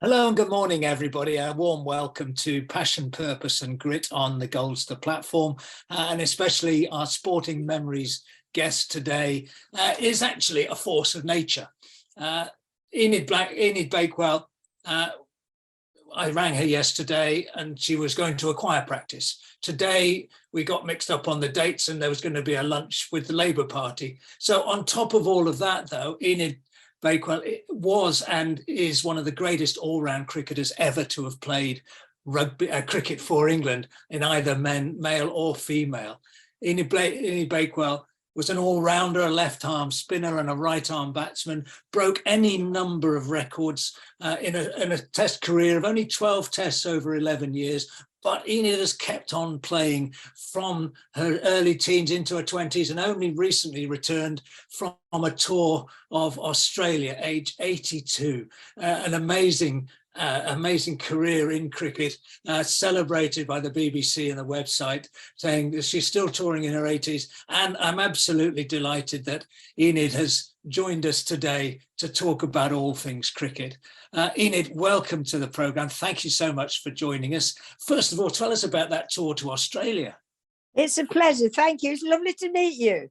Hello and good morning, everybody. A warm welcome to Passion, Purpose and Grit on the Goldster platform, and especially our Sporting Memories guest today is actually a force of nature. Enid Bakewell, I rang her yesterday and she was going to a choir practice. Today, we got mixed up on the dates and there was going to be a lunch with the Labour Party. So on top of all of that, though, Enid Bakewell was and is one of the greatest all-round cricketers ever to have played rugby cricket for England in either male or female. Enid Bakewell was an all-rounder, a left-arm spinner and a right-arm batsman, broke any number of records in a test career of only 12 tests over 11 years. But Enid has kept on playing from her early teens into her 20s and only recently returned from a tour of Australia, age 82. An amazing career in cricket, celebrated by the BBC and the website, saying that she's still touring in her 80s. And I'm absolutely delighted that Enid has joined us today to talk about all things cricket. Enid, welcome to the programme. Thank you so much for joining us. First of all, tell us about that tour to Australia. It's a pleasure. Thank you. It's lovely to meet you.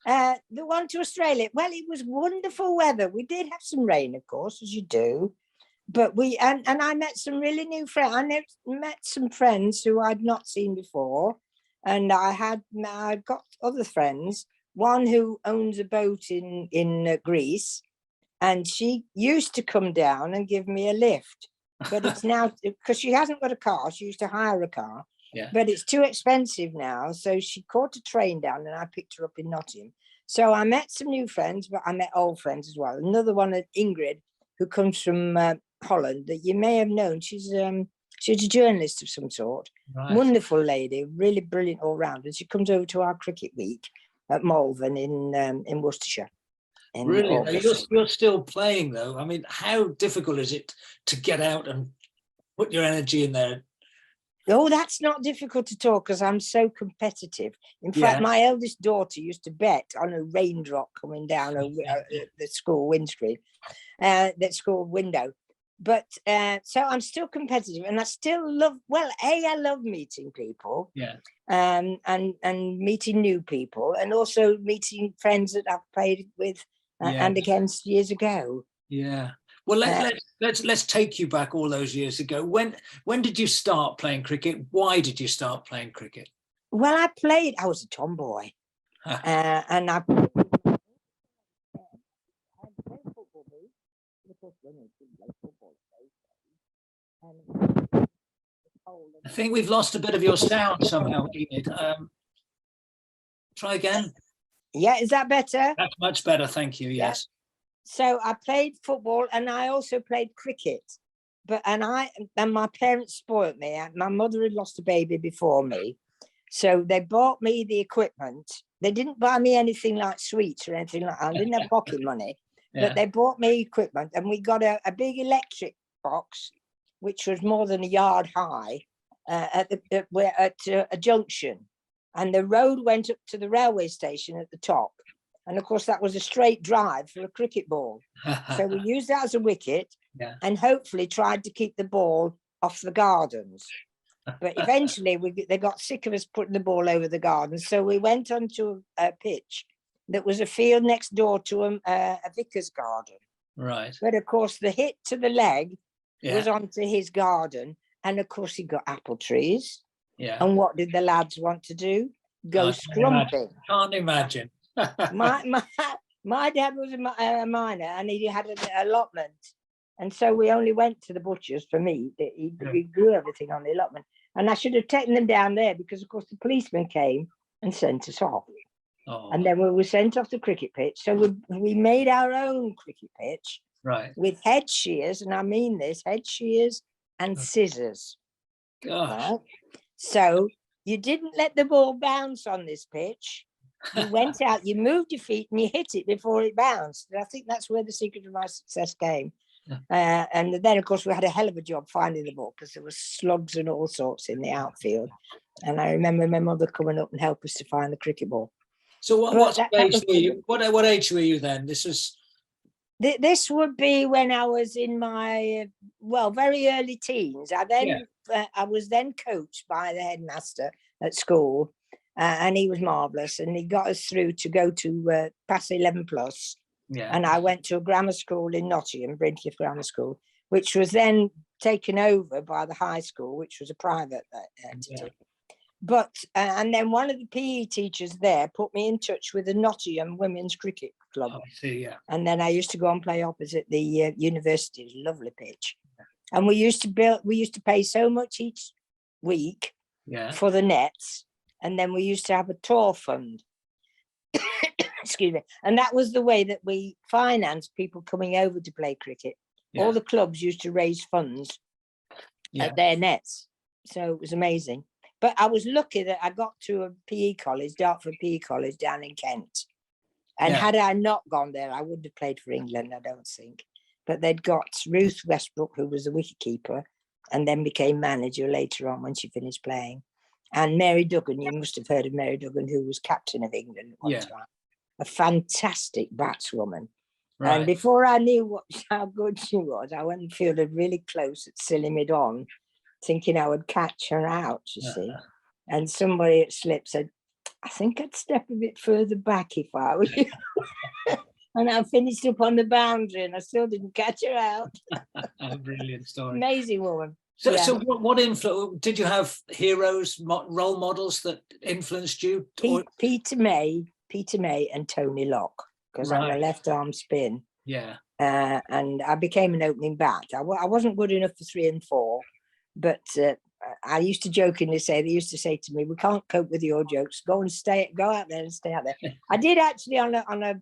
The one to Australia. Well, it was wonderful weather. We did have some rain, of course, as you do. But I met some really new friends. I met some friends who I'd not seen before. And I got other friends. One who owns a boat in Greece. And she used to come down and give me a lift. But it's now, because she hasn't got a car, she used to hire a car. Yeah. But it's too expensive now. So she caught a train down and I picked her up in Nottingham. So I met some new friends, but I met old friends as well. Another one, Ingrid, who comes from Holland, that you may have known. She's a journalist of some sort. Right. Wonderful lady, really brilliant all round. And she comes over to our cricket week at Malvern in Worcestershire. Really? You're still playing, though. I mean, how difficult is it to get out and put your energy in there? Oh, that's not difficult to talk because I'm so competitive. In fact, my eldest daughter used to bet on a raindrop coming down the school windscreen, the school window. But so I'm still competitive and I still love, well, I love meeting people. Yeah. And meeting new people and also meeting friends that I've played with and against years ago. Yeah. Well, let's take you back all those years ago. When did you start playing cricket? Why did you start playing cricket? Well, I was a tomboy, and I played football. I think we've lost a bit of your sound somehow, Enid. Try again. Yeah, is that better? That's much better, thank you, yes. Yeah. So I played football and I also played cricket. And my parents spoiled me. My mother had lost a baby before me. So they bought me the equipment. They didn't buy me anything like sweets or anything like that. I didn't have pocket money. But they bought me equipment and we got a big electric box, which was more than a yard high, at a junction. And the road went up to the railway station at the top. And of course, that was a straight drive for a cricket ball. So we used that as a wicket and hopefully tried to keep the ball off the gardens. But eventually they got sick of us putting the ball over the gardens. So we went onto a pitch that was a field next door to a vicar's garden. Right. But of course, the hit to the leg was onto his garden. And of course, he got apple trees. Yeah. And what did the lads want to do? Go scrumping. Can't imagine. My dad was a miner and he had an allotment. And so we only went to the butcher's for meat. He grew everything on the allotment. And I should have taken them down there because, of course, the policeman came and sent us off. Oh. And then we were sent off the cricket pitch. So we made our own cricket pitch with head shears. And I mean this, head shears and scissors. Gosh. Right? So you didn't let the ball bounce on this pitch. You went out, you moved your feet and you hit it before it bounced. And I think that's where the secret of my success came. And then, of course, we had a hell of a job finding the ball because there were slugs and all sorts in the outfield. And I remember my mother coming up and help us to find the cricket ball. So what age were you then? This was This would be when I was in my, well, very early teens. I was then coached by the headmaster at school, and he was marvellous, and he got us through to go to past 11 plus. Yeah. And I went to a grammar school in Nottingham, Brincliffe Grammar School, which was then taken over by the high school, which was a private entity. Yeah. But and then one of the PE teachers there put me in touch with the Nottingham Women's Cricket Club. Oh, I see, yeah. And then I used to go and play opposite the university's lovely pitch. Yeah. And we used to pay so much each week for the nets, and then we used to have a tour fund. Excuse me. And that was the way that we financed people coming over to play cricket. Yeah. All the clubs used to raise funds at their nets. So it was amazing. But I was lucky that I got to a PE college, Dartford PE College down in Kent. And had I not gone there, I wouldn't have played for England, I don't think. But they'd got Ruth Westbrook, who was the wicketkeeper, and then became manager later on when she finished playing. And Mary Duggan, you must have heard of Mary Duggan, who was captain of England at one time. A fantastic batswoman. Right. And before I knew how good she was, I went and fielded really close at silly mid-on, thinking I would catch her out, you see. And somebody at slip said, I think I'd step a bit further back if I were you. And I finished up on the boundary and I still didn't catch her out. Brilliant story. Amazing woman. So what influence, did you have heroes, role models that influenced you? Peter May and Tony Locke, because I'm a left arm spin. Yeah. And I became an opening bat. I wasn't good enough for 3 and 4, but I used to jokingly say, they used to say to me, we can't cope with your jokes. Go out there and stay out there. I did actually on a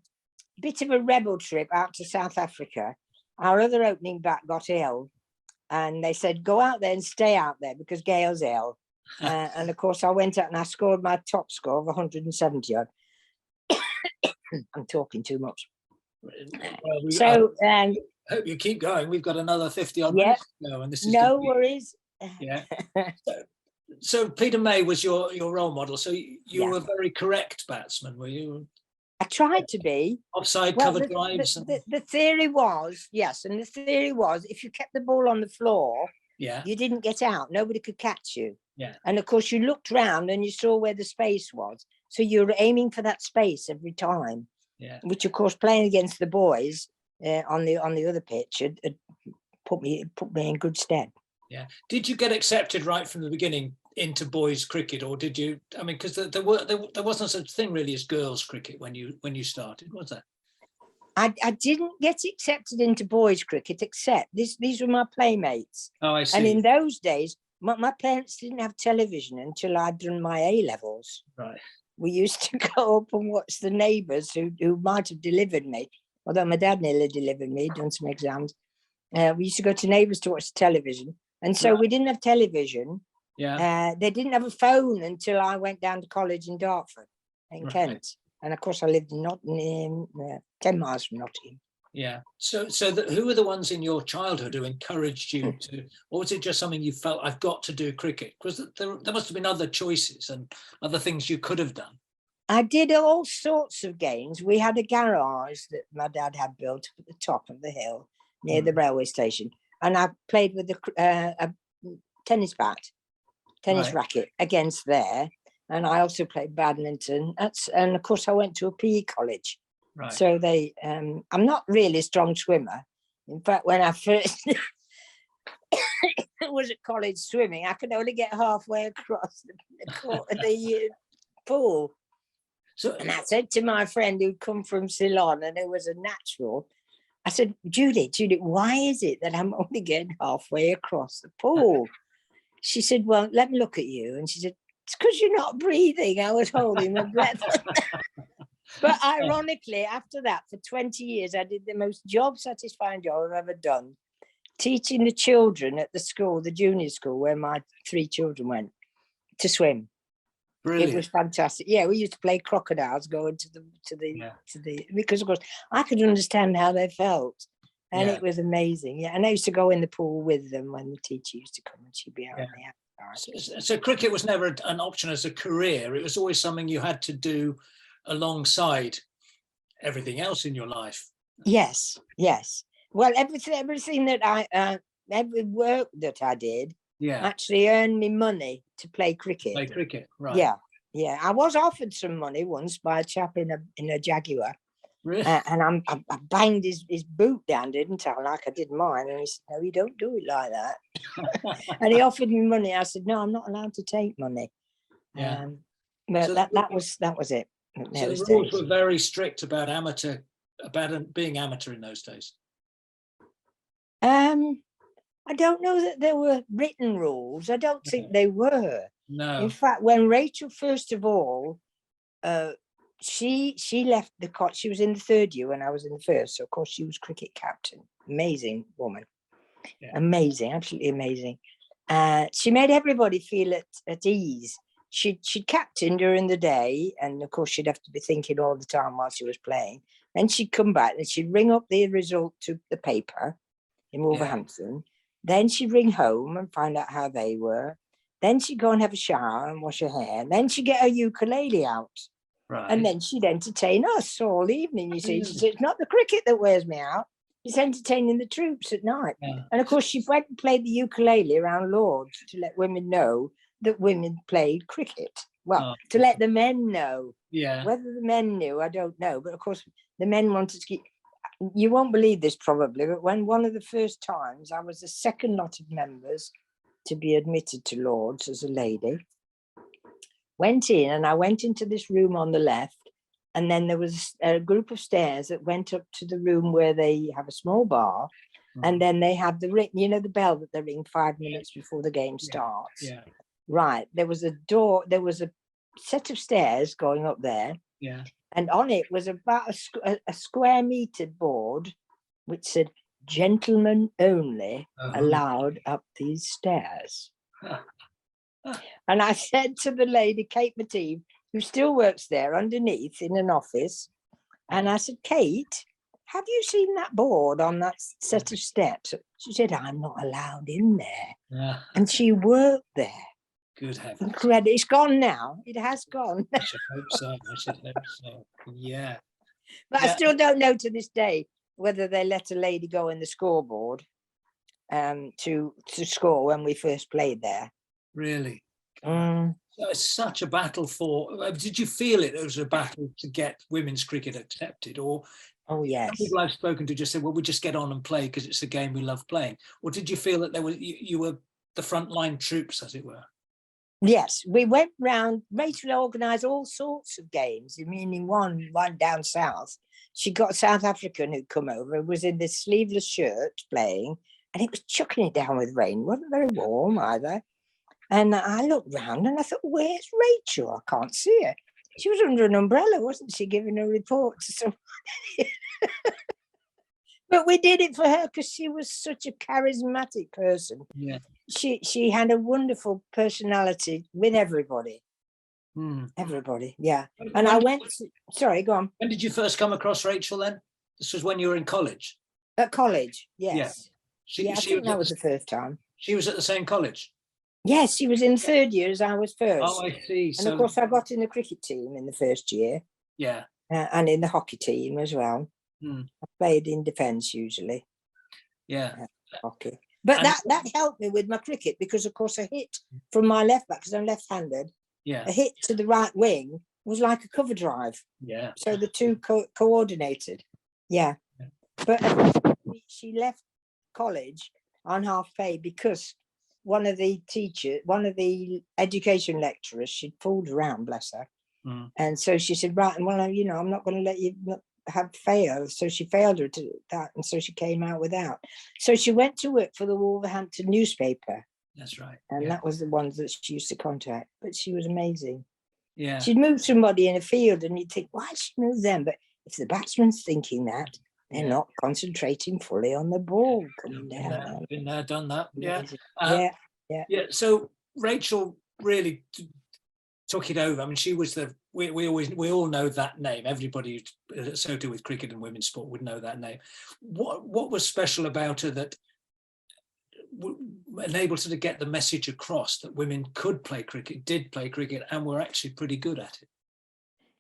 bit of a rebel trip out to South Africa. Our other opening bat got ill, and they said, go out there and stay out there because Gail's ill. And of course, I went out and I scored my top score of 170 odd. I'm talking too much. Well, I hope you keep going. We've got another 50 odd minutes to go, and this is no worries. Yeah. So Peter May was your role model. So you were a very correct batsman, were you? I tried to be. Offside cover drives. The theory was, yes, and the theory was if you kept the ball on the floor, you didn't get out. Nobody could catch you. Yeah. And of course, you looked round and you saw where the space was. So you were aiming for that space every time. Yeah. Which, of course, playing against the boys on the other pitch had put me in good stead. Yeah. Did you get accepted right from the beginning into boys cricket, or did you? I mean, because there wasn't such a thing really as girls cricket when you started, was there? I didn't get accepted into boys cricket, except these were my playmates. Oh, I see. And in those days, my parents didn't have television until I'd done my A levels. Right. We used to go up and watch the neighbours who might have delivered me, although my dad nearly delivered me, done some exams. We used to go to neighbours to watch the television. And so we didn't have television. Yeah. They didn't have a phone until I went down to college in Dartford, in Kent. And of course, I lived in Nottingham, 10 miles from Nottingham. Yeah. So who were the ones in your childhood who encouraged you to, or was it just something you felt, I've got to do cricket? Because there must have been other choices and other things you could have done. I did all sorts of games. We had a garage that my dad had built at the top of the hill near the railway station. And I played with a tennis racket against there. And I also played badminton. And of course, I went to a PE college. Right. So I'm not really a strong swimmer. In fact, when I first was at college swimming, I could only get halfway across the pool. And I said to my friend who'd come from Ceylon and who was a natural, I said, Judy, why is it that I'm only getting halfway across the pool? She said, well, let me look at you. And she said, it's because you're not breathing. I was holding my breath. But ironically, after that, for 20 years, I did the most job-satisfying job I've ever done, teaching the children at the school, the junior school, where my 3 children went, to swim. Brilliant. It was fantastic. Yeah, we used to play crocodiles going to the because of course I could understand how they felt, and it was amazing. Yeah, and I used to go in the pool with them when the teacher used to come, and she'd be out on the outside. So cricket was never an option as a career. It was always something you had to do alongside everything else in your life. Yes, yes. Well, everything that every work that I did Yeah, actually earned me money to play cricket. play cricket, right? Yeah, yeah. I was offered some money once by a chap in a Jaguar, Really? and I banged his boot down, didn't I? Like I did mine, and he said, "No, you don't do it like that." And he offered me money. I said, "No, I'm not allowed to take money." Yeah. But So, that was it. so the Those rules days. were very strict about being amateur in those days. I don't know that there were written rules. I don't think they were. In No. fact, when Rachel, first of all, she left the cot. She was in the third year when I was in the first. So of course she was cricket captain. Amazing woman. Yeah. Amazing, absolutely amazing. She made everybody feel at ease. She'd captain during the day, and of course she'd have to be thinking all the time while she was playing. Then she'd come back and she'd ring up the result to the paper in Wolverhampton. Then she'd ring home and find out how they were. Then she'd go and have a shower and wash her hair. Then she'd get her ukulele out. Right. And then she'd entertain us all evening, you see. She said, it's not the cricket that wears me out. It's entertaining the troops at night. Yeah. And of course, she went and played the ukulele around Lords to let women know that women played cricket. Well, to let the men know. Yeah. Whether the men knew, I don't know. But of course, the men wanted to keep... You won't believe this probably, but when one of the first times I was the second lot of members to be admitted to Lords as a lady, went in, and I went into this room on the left, and then there was a group of stairs that went up to the room where they have a small bar, and then they have the ring, you know, the bell that they ring 5 minutes before the game starts. Yeah. Right. There was a door, there was a set of stairs going up there. Yeah. And on it was about a square meter board which said, "Gentlemen only allowed up these stairs." And I said to the lady, Kate Mateve, who still works there underneath in an office, and I said, "Kate, have you seen that board on that set of steps?" She said, "I'm not allowed in there." Yeah. And she worked there. Good heavens. Incredible. It's gone now. It has gone. I should hope so. I should hope so. Yeah. But I still don't know to this day whether they let a lady go in the scoreboard to score when we first played there. Really? It's such a battle for... Did you feel it was a battle to get women's cricket accepted? Or... Oh, yes. People I've spoken to just said, well, we just get on and play because it's a game we love playing. Or did you feel that you were the frontline troops, as it were? Yes, we went round. Rachel organised all sorts of games. Meaning one down south. She got a South African who'd come over, was in this sleeveless shirt playing, and it was chucking it down with rain. It wasn't very warm either. And I looked round and I thought, where's Rachel? I can't see her. She was under an umbrella, wasn't she, giving a report to somebody? But we did it for her because she was such a charismatic person. Yeah. She had a wonderful personality with everybody. Everybody, yeah. And I went... Sorry, go on. When did you first come across Rachel then? This was when you were in college? At college, yes. Yeah. I think that was the first time. She was at the same college? Yes, she was in third year as I was first. Oh, I see. And of course, I got in the cricket team in the first year. Yeah. And in the hockey team as well. I played in defence usually. Yeah. Hockey. But that helped me with my cricket because, of course, a hit from my left back, because I'm left-handed, a hit to the right wing was like a cover drive. Yeah. So the two coordinated. Yeah. But she left college on half pay because one of the education lecturers, she'd fooled around, bless her. And so she said, right, well, I'm not going to let you have failed. So she failed her to that. And so she came out without. So she went to work for the Wolverhampton newspaper. That's right. And that was the ones that she used to contact. But she was amazing. Yeah. She'd move somebody in a field and you'd think, why did she move them? But if the batsman's thinking that, they're not concentrating fully on the ball coming down. Been there, done that. Yeah. Yeah. So Rachel really took it over. I mean, she was we all know that name. Everybody associated with cricket and women's sport would know that name. What was special about her that enabled her to get the message across that women could play cricket, did play cricket, and were actually pretty good at it?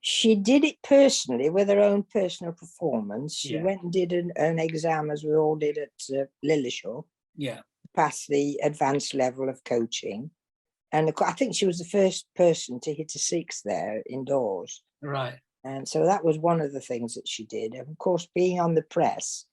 She did it personally with her own personal performance. She Yeah. went and did an exam, as we all did at Lilleshall, Yeah. past the advanced level of coaching. And I think she was the first person to hit a 6 there indoors. Right. And so that was one of the things that she did. And of course, being on the press.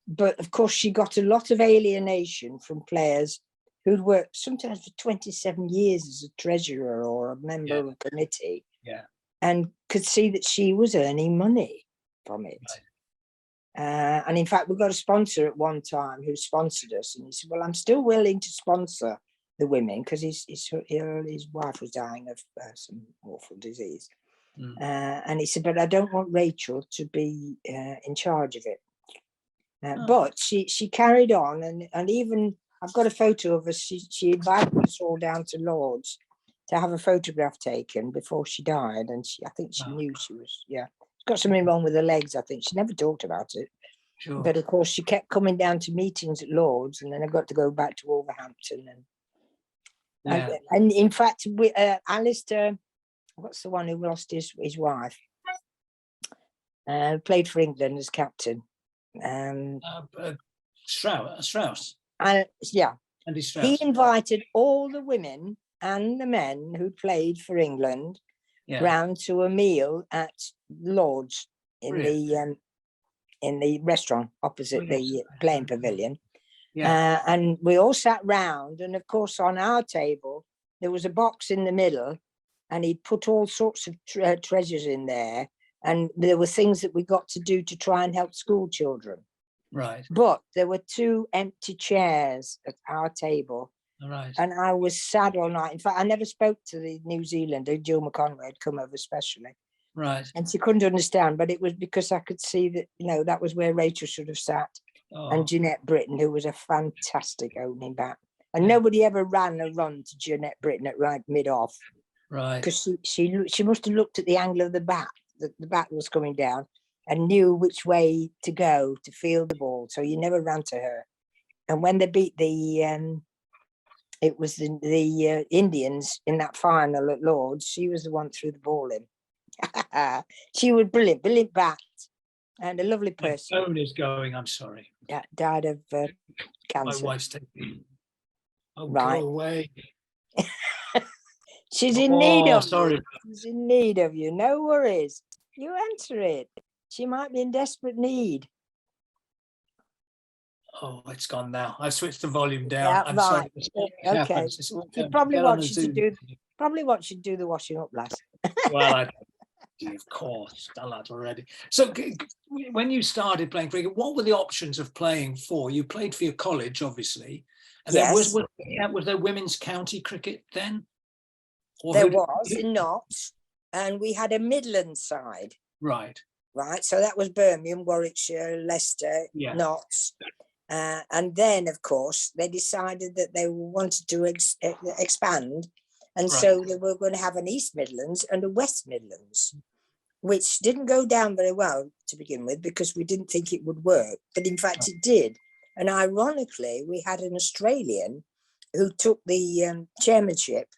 But of course, she got a lot of alienation from players who'd worked sometimes for 27 years as a treasurer or a member of a committee. Yeah. And could see that she was earning money from it. Right. And in fact, we got a sponsor at one time who sponsored us. And he said, well, I'm still willing to sponsor the women because his wife was dying of some awful disease. And he said, but I don't want Rachel to be in charge of it. But she carried on, and even I've got a photo of us. She invited us all down to Lord's to have a photograph taken before she died, and I think she knew she was she's got something wrong with her legs. I think she never talked about it. Sure. But of course, she kept coming down to meetings at Lord's, and then I got to go back to Wolverhampton, and in fact, Alastair, what's the one who lost his wife? Played for England as captain. Strauss. Yeah. Andy Strauss. He invited all the women and the men who played for England round to a meal at Lord's in the restaurant opposite the playing pavilion. And we all sat round, and of course on our table there was a box in the middle, and he'd put all sorts of treasures in there, and there were things that we got to do to try and help school children. Right. But there were 2 empty chairs at our table. Right. And I was sad all night. In fact, I never spoke to the New Zealander. Jill McConway had come over specially. Right. And she couldn't understand, but it was because I could see that, that was where Rachel should have sat. And Jeanette Britton, who was a fantastic opening bat. And nobody ever ran a run to Jeanette Britton at right mid-off. Right. Because she must have looked at the angle of the bat, the bat was coming down, and knew which way to go to field the ball. So you never ran to her. And when they beat the Indians in that final at Lord's, she was the one threw the ball in. She was brilliant bat, and a lovely person. My phone is going, I'm sorry. Yeah, died of cancer. My wife's taking. Oh, right. Go away. She's in need of sorry. you. She's in need of you. No worries. You answer it. She might be in desperate need. Oh, it's gone now. I switched the volume down. Yeah, I'm sorry. Okay. You probably want you to do the washing up, lass. Well, of course, done that already. So when you started playing cricket, what were the options of playing for? You played for your college, obviously. And yes. Was there women's county cricket then? There was in Notts, and we had a Midland side. Right. Right. So that was Birmingham, Warwickshire, Leicester, Notts. And then, of course, they decided that they wanted to expand. And so they were going to have an East Midlands and a West Midlands, which didn't go down very well to begin with because we didn't think it would work. But in fact, it did. And ironically, we had an Australian who took the chairmanship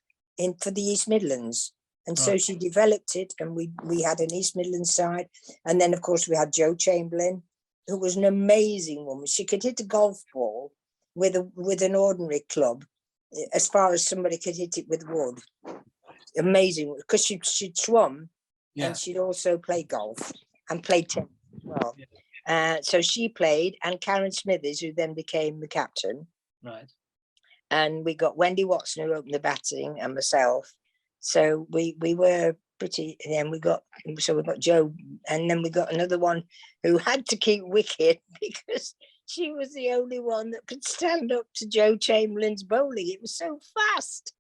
for the East Midlands. And so she developed it, and we had an East Midlands side. And then, of course, we had Jo Chamberlain, who was an amazing woman. She could hit a golf ball with an ordinary club as far as somebody could hit it with wood. Amazing, because she'd swum, and she'd also play golf and played tennis as well. So she played, and Karen Smithers, who then became the captain. Right. And we got Wendy Watson, who opened the batting, and myself. So we were pretty, and we got Jo, and then we got another one who had to keep wicket because she was the only one that could stand up to Jo Chamberlain's bowling. It was so fast.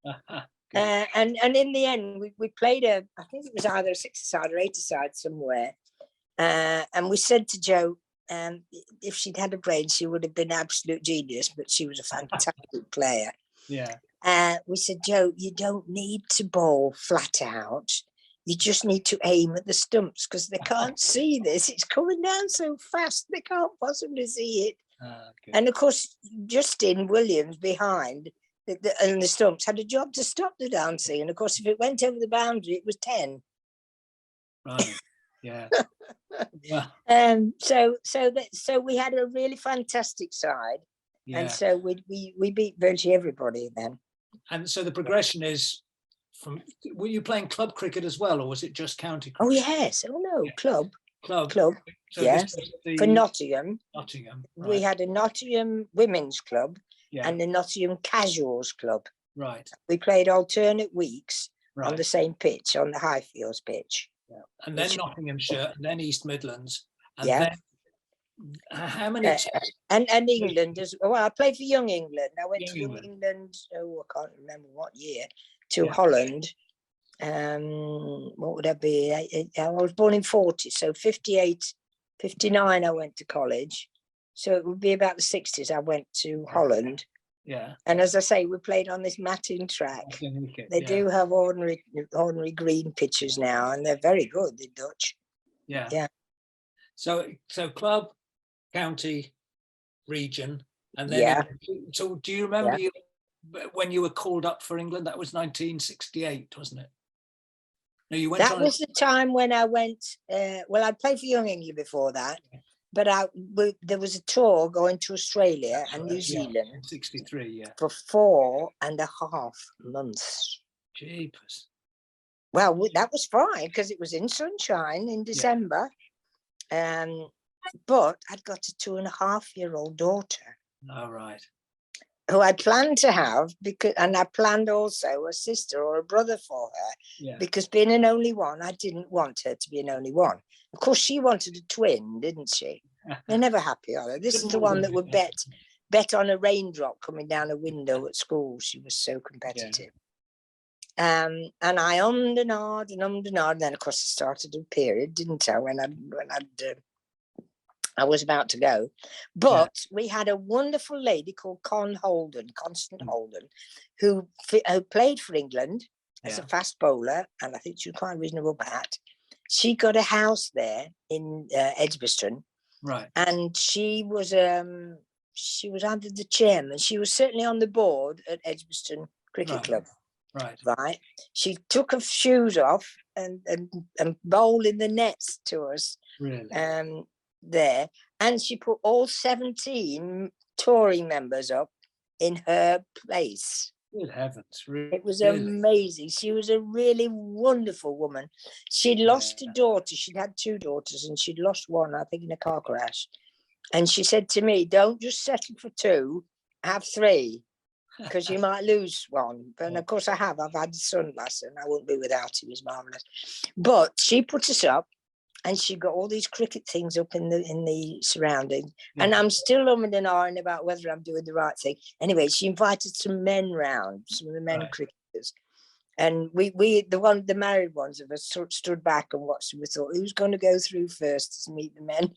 And in the end, we played I think it was either a 6-a-side or 8-a-side somewhere. And we said to Jo, if she'd had a brain, she would have been an absolute genius, but she was a fantastic player. Yeah. We said, Jo, you don't need to bowl flat out. You just need to aim at the stumps because they can't see this. It's coming down so fast, they can't possibly see it. And of course, Justin Williams behind and the stumps had a job to stop the dancing. And of course, if it went over the boundary, it was 10. Right. Yeah. Well, So we had a really fantastic side, and yeah. so we beat virtually everybody then. And so the progression is from, were you playing club cricket as well, or was it just county Oh cricket? yes, oh no, club. Club. So Yeah, this was for the Nottingham. Nottingham. We Right. had a Nottingham women's club Yeah. and the Nottingham casuals club. Right. We played alternate weeks on Right. the same pitch, on the Highfields pitch. Yeah. And then Nottinghamshire, and then East Midlands, and Yeah. then how many? And England as well. I played for Young England. I went to Young England. England. Oh, I can't remember what year. To Yeah. Holland. What would that be? I was born in 40, so 58, 59 I went to college. So it would be about the 60s I went to Holland. Yeah. And as I say, we played on this matting track. They do have ordinary green pitches now, and they're very good, the Dutch. Yeah. Yeah. So club, county, region, and then Yeah. So do you remember when you were called up for England? That was 1968, wasn't it? No, you went. That was the time when I went. Well, I'd played for Young England before that, but there was a tour going to Australia and New Zealand. 63, yeah. For 4.5 months. Jeepers. Well, that was fine because it was in sunshine in December. But I'd got a 2.5-year-old daughter. All right. Who I planned to have, and I planned also a sister or a brother for her, because being an only one, I didn't want her to be an only one. Of course, she wanted a twin, didn't she? They're never happy, are they? This is the one that would bet on a raindrop coming down a window at school. She was so competitive. And I ummed and ahed, and then of course I started a period, didn't I? When I was about to go, but we had a wonderful lady called Constant Holden, who played for England as a fast bowler, and I think she was quite a reasonable bat. She got a house there in Edgbaston, right? And she was under the chairman. She was certainly on the board at Edgbaston Cricket Club. Right. She took her shoes off and bowled in the nets to us. Really? There, and she put all 17 touring members up in her place. Good heavens. Really? It was amazing. She was a really wonderful woman. She'd lost a daughter. She'd had 2 daughters and she'd lost one, I think, in a car crash. And she said to me, don't just settle for 2, have 3, because you might lose one. And of course I have. I've had a son, bless her, and I wouldn't be without him. He's marvellous. But she put us up, and she got all these cricket things up in the surrounding. And I'm still umming and ahhing about whether I'm doing the right thing. Anyway, she invited some men round, some of the men cricketers. And the married ones of us stood back and watched, and we thought, who's going to go through first to meet the men?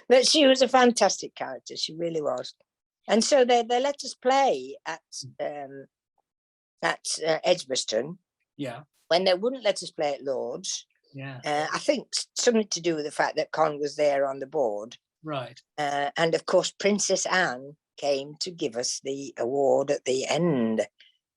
But she was a fantastic character. She really was. And so they let us play at Edgbaston. Yeah. When they wouldn't let us play at Lord's. Yeah. I think something to do with the fact that Con was there on the board. Right. And of course, Princess Anne came to give us the award at the end.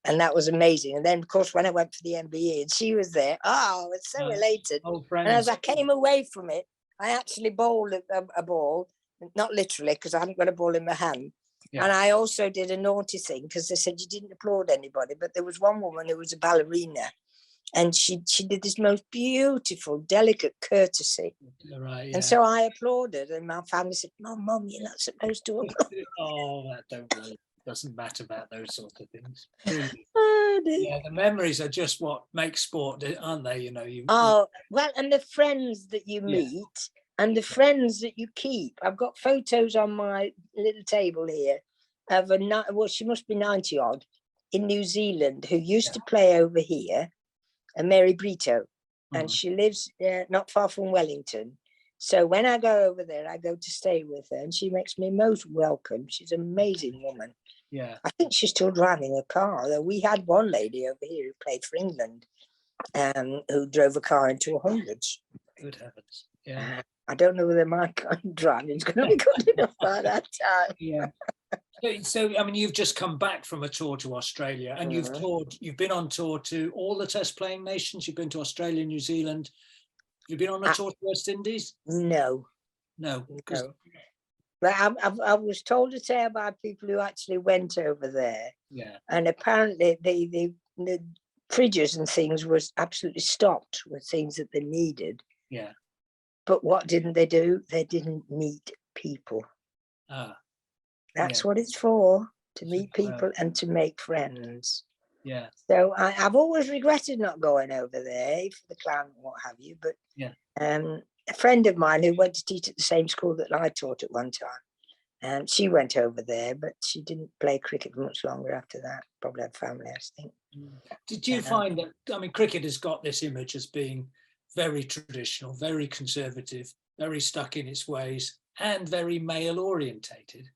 And that was amazing. And then, of course, when I went for the MBE and she was there, I was so elated. And as I came away from it, I actually bowled a ball, not literally, because I hadn't got a ball in my hand. Yeah. And I also did a naughty thing because they said you didn't applaud anybody. But there was one woman who was a ballerina. And she did this most beautiful, delicate courtesy. Right, yeah. And so I applauded, and my family said, Mum, you're not supposed to applaud. Oh, that doesn't matter about those sort of things. Yeah, the memories are just what makes sport, aren't they? You know. Well, and the friends that you meet and the friends that you keep. I've got photos on my little table here of she must be 90 odd in New Zealand who used to play over here. Mary Brito, and she lives not far from Wellington. So when I go over there, I go to stay with her, and she makes me most welcome. She's an amazing woman. Yeah, I think she's still driving a car. Though we had one lady over here who played for England, who drove a car into 100s. Good heavens! Yeah, I don't know whether my driving is going to be good enough by that time. Yeah. So, I mean, you've just come back from a tour to Australia, and you've been on tour to all the test playing nations. You've been to Australia, New Zealand. You've been on a tour to West Indies? No. No. But I was told a tale by people who actually went over there. Yeah. And apparently the fridges and things was absolutely stocked with things that they needed. Yeah. But what didn't they do? They didn't meet people. That's what it's for, to meet people and to make friends. Yeah. So I've always regretted not going over there for the clown and what have you. But a friend of mine who went to teach at the same school that I taught at one time, she went over there, but she didn't play cricket for much longer after that. Probably had family, I think. Did you find that, I mean, cricket has got this image as being very traditional, very conservative, very stuck in its ways, and very male orientated?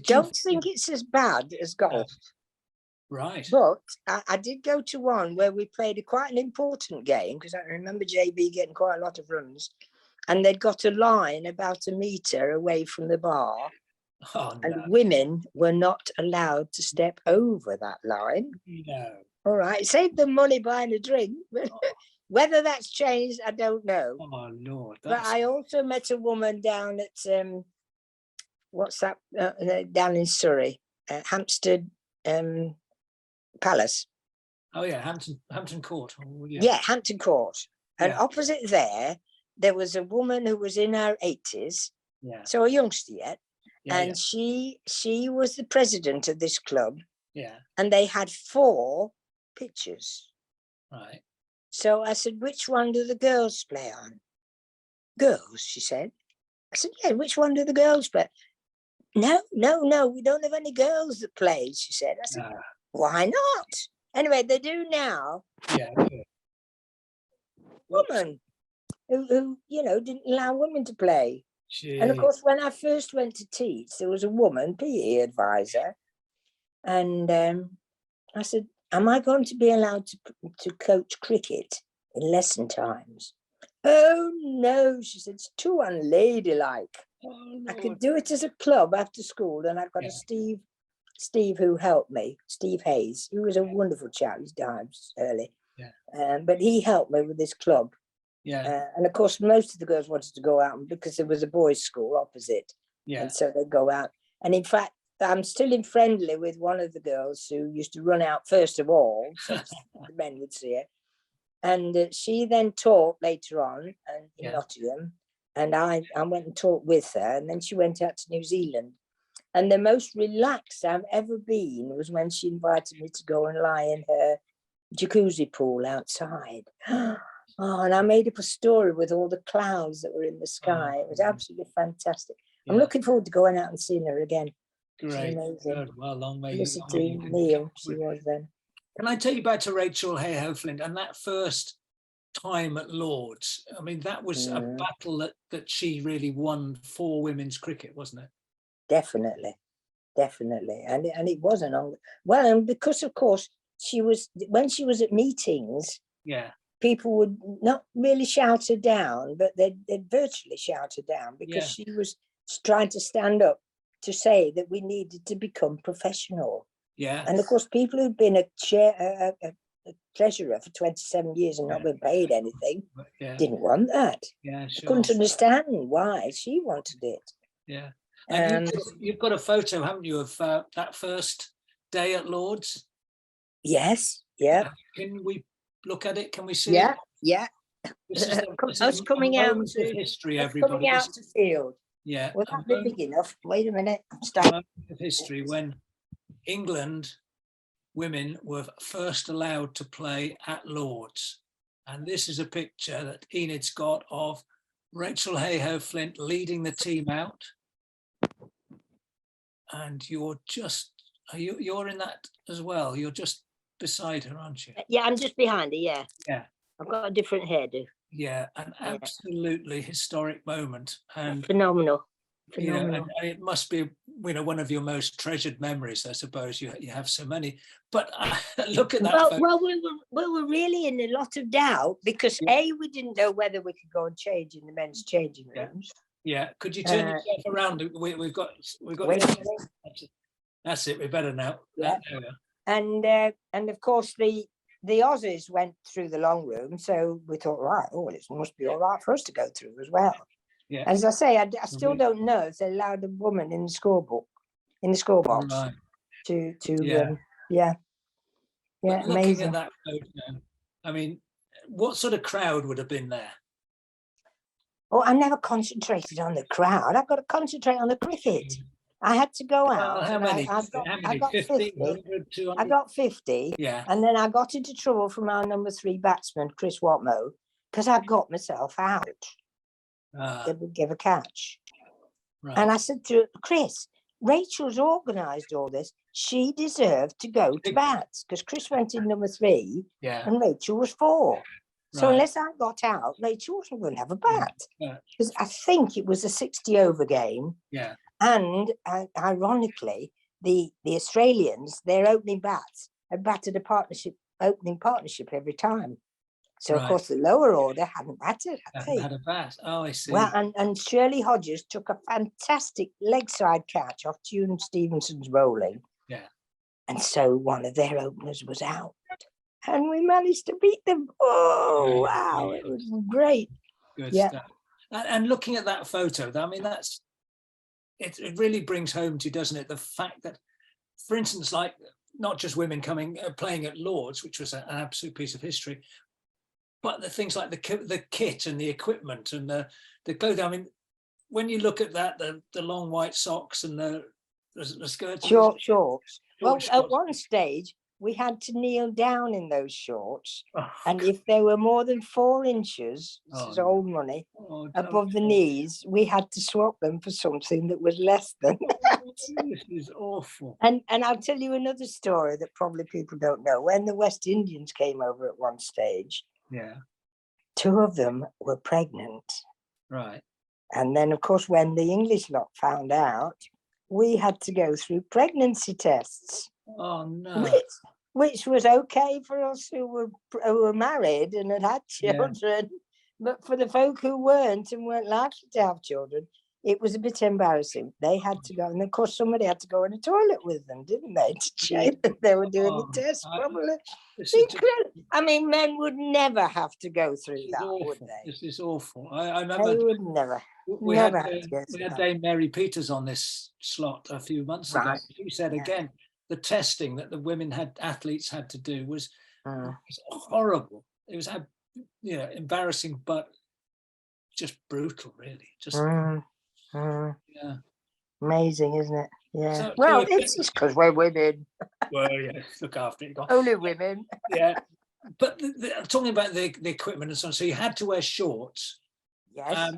Don't think it's as bad as golf. Right. But I did go to one where we played quite an important game, because I remember JB getting quite a lot of runs, and they'd got a line about a metre away from the bar. And women were not allowed to step over that line. No. All right, saved them money buying a drink. Whether that's changed, I don't know. Oh Lord! But I also met a woman down at what's that? Down in Surrey, Hampstead Palace. Oh yeah, Hampton Court. Oh, yeah, Hampton Court. And opposite there was a woman who was in her 80s, so a youngster yet. And she was the president of this club. Yeah. And they had 4 pitches. Right. So I said, which one do the girls play on? Girls, she said. I said, yeah, which one do the girls play? No, we don't have any girls that play, she said. I said, why not? Anyway, they do now. Yeah. Woman who didn't allow women to play. Jeez. And of course, when I first went to teach, there was a woman, PE advisor, and I said, am I going to be allowed to coach cricket in lesson times? Oh, no, she said, it's too unladylike. Oh, I could do it as a club after school, and I've got a Steve who helped me, Steve Hayes. He was a wonderful chap. He's died early. Yeah. But he helped me with this club. Yeah. And of course, most of the girls wanted to go out because there was a boys' school opposite. Yeah. And so they'd go out. And in fact, I'm still in friendly with one of the girls who used to run out first of all, so the men would see her. And she then taught later on in Nottingham. And I went and taught with her. And then she went out to New Zealand. And the most relaxed I've ever been was when she invited me to go and lie in her jacuzzi pool outside. Oh, and I made up a story with all the clouds that were in the sky. It was absolutely fantastic. I'm looking forward to going out and seeing her again. Great. Good. Well, long may Felicity Neal, she was then. Can I take you back to Rachel Hayhoe-Flint and that first time at Lord's? I mean, that was a battle that she really won for women's cricket, wasn't it? Definitely. And it wasn't on. Well, and because of course when she was at meetings, people would not really shout her down, but they'd virtually shout her down because she was trying to stand up to say that we needed to become professional. Yeah. And of course, people who'd been a treasurer for 27 years and not been paid anything didn't want that. Yeah, sure. Couldn't understand why she wanted it. Yeah. And you've got a photo, haven't you, of that first day at Lord's? Yes. Yeah. Can we look at it? Can we see it? Yeah. This is coming out of history, everybody. Coming out to field. Yeah. Will that be big enough? Wait a minute. Stop. Of history when England women were first allowed to play at Lord's. And this is a picture that Enid's got of Rachel Hayhoe-Flint leading the team out. And you're in that as well. You're just beside her, aren't you? Yeah, I'm just behind her, yeah. Yeah. I've got a different hairdo. Yeah, an absolutely historic moment. And phenomenal. And it must be, one of your most treasured memories, I suppose. You have so many. But look at that. Well, we were really in a lot of doubt because we didn't know whether we could go and change in the men's changing rooms. Yeah. Could you turn yourself around? We've got. Wait a minute. That's it. We better know. Yeah. There we are. And of course the Aussies went through the long room, so we thought, right, oh, it must be all right for us to go through as well. Yeah. As I say, I still don't know if they allowed a woman in the scorebook, in the score box, Right. to Yeah. But looking amazing. at that photo, I mean, what sort of crowd would have been there? Oh, I never concentrated on the crowd. I've got to concentrate on the cricket. I had to go out. Well, how many? I got 50. 100, 200? I got 50. Yeah. And then I got into trouble from our number 3 batsman, Chris Watmo, because I got myself out. They would give a catch. Right. And I said to Chris, Rachel's organised all this. She deserved to go to bats because Chris went in number 3 and Rachel was 4. So unless I got out, Rachel wasn't going to have a bat. Because I think it was a 60 over game. Yeah. And ironically, the Australians, their opening bats had batted a opening partnership every time. So of course the lower order hadn't batted. Had a bat. Oh, I see. Well, and Shirley Hodges took a fantastic leg side catch off Tune Stevenson's bowling. Yeah. And so one of their openers was out. And we managed to beat them. Oh, wow. It was great. Good stuff. And looking at that photo, I mean, it really brings home to you, doesn't it? The fact that, for instance, like not just women playing at Lord's, which was an absolute piece of history, but the things like the kit and the equipment and the clothing. I mean, when you look at that, the long white socks and the skirts. Shorts. Well, at one stage, we had to kneel down in those shorts. And if they were more than 4 inches, this is old money, above the knees, we had to swap them for something that was less than that. This is awful. And I'll tell you another story that probably people don't know. When the West Indians came over at one stage, 2 of them were pregnant. Right. And then, of course, when the English lot found out, we had to go through pregnancy tests. Oh, no. Which was okay for us who were married and had children. Yeah. But for the folk who weren't and weren't likely to have children, it was a bit embarrassing. They had to go. And of course, somebody had to go in the toilet with them, didn't they? To check that they were doing the test properly. I mean, men would never have to go through that, would they? This is awful. I remember they would never. We had Dame Mary Peters on this slot a few months ago. She said again, the testing that the athletes had to do was horrible. It was embarrassing, but just brutal, really. Just amazing, isn't it? Yeah. So, well, it's just because we're women. Well, yeah, look after it. Only women. Yeah. But talking about the equipment and so on, so you had to wear shorts. Yes.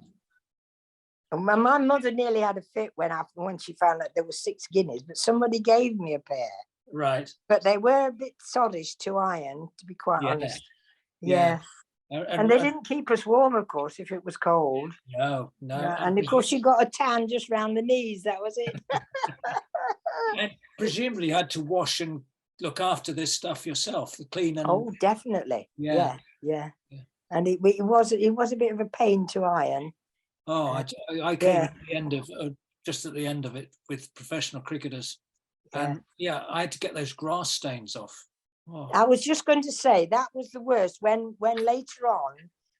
My mother nearly had a fit when she found out there were 6 guineas, but somebody gave me a pair. Right. But they were a bit soddish to iron, to be quite honest. Yeah. And they didn't keep us warm, of course, if it was cold. No. And of course, you got a tan just round the knees. That was it. And presumably, you had to wash and look after this stuff yourself, the clean and. Oh, definitely. Yeah. And it was a bit of a pain to iron. Oh, I came at the end of just at the end of it with professional cricketers, and I had to get those grass stains off. Oh. I was just going to say that was the worst when later on